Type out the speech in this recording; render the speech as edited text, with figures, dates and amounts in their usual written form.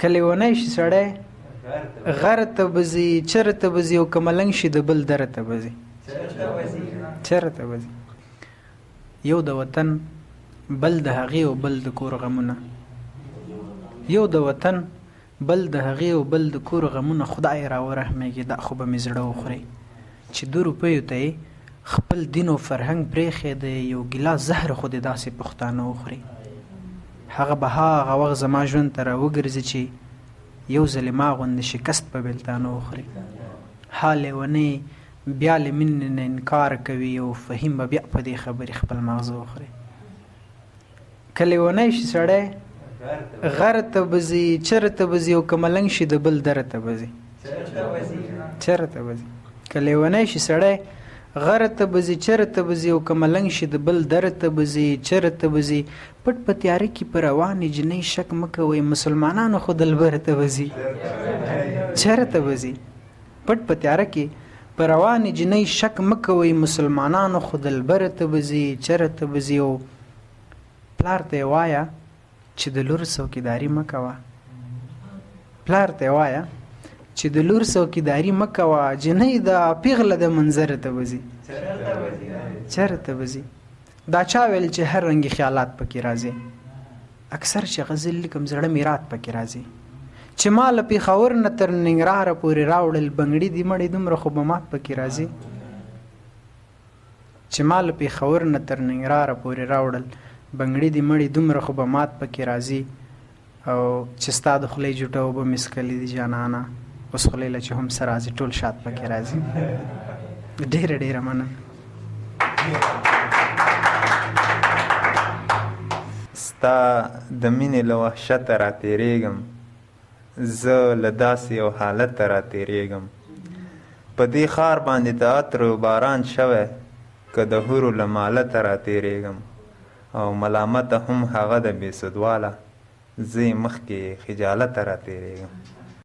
که لیونی شي سړی غر ته به ځي، چېرته به ځي، او که ملنګ شي د بل دره ته به ځي. چېرته به ځي؟ یو د وطن بل د هغې او بل د کور غمونه، یو د وطن بل د هغې او بل د کور غمونه. خدای را ورحمېږي دا خو به مې زړه وخوري چې 2 روپیو ته یې خپل دین او فرهنګ پرېښی دی، یو ګیلاس زهر خو دې داسې پښتانه وخوري. هغه به هغه وخت زما ژوند ته راوګرځي چې یو ځلې ما غوندې شکست په بېلتانه وخوري. ها لیونی بیا له مینې نه انکار کوي او فهیم به بیا په دې خبرې خپل مغزه وخوري. که لیونی شي سړی غر ته به ځي، چېرته به ځي، او که ملنګ شي د بل دره ته به ځي. چېرته به ځي؟ که لیونی شي سړی غر ته به ځي، چېرته به ځي، او که ملنګ شي د بل دره ته به ځي. چېرته به ځي؟ پټ په تیاره کې په روانې جنۍ شک مه کوئ، مسلمانانو خو دلبره ته به ځي. چېرته به ځي؟ پټ په تیاره کې په روانې جنۍ شک مه کوئ، مسلمانانو خو دلبره ته به ځي. چېرته به ځي؟ او پلار ته یې وایه چې د لور څوکیداري مه کوه. پلار ته یې وایه چې د لور څوکیداري مه کوه، جنۍ د پیغله د منظره ته به ځي. چېرته به ځي؟ دا چا ویل چې هر رنګې خیالات پکې راځي؟ اکثر چې غزل لیکم زړه مې رات پکې راځي. چې ما له پېښور نه تر ننګرهاره پورې راوړل بنګړي دي مړې دومره خو به مات پکې راځي. چې ما له پېښور نه تر ننګرهاره پورې راوړل بنګړي دي مړې دومره خو به مات پکې راځي. او چې ستا د خولې جوټه اوبه مې څکلي دي جانانه، اوس خولې له چې هم څه راځي ټول شات پکې راځي. ډېره ډېره مننه. ستا د مینې له وحشته را تېرېږم، زه له داسې یو حالته را تېرېږم. په دې ښار باندې د عطر و باران شوی، که د حورو له مالته را تېرېږم. او ملامته هم هغه د بې سودواله، زه یې مخکې خجالته را تېرېږم.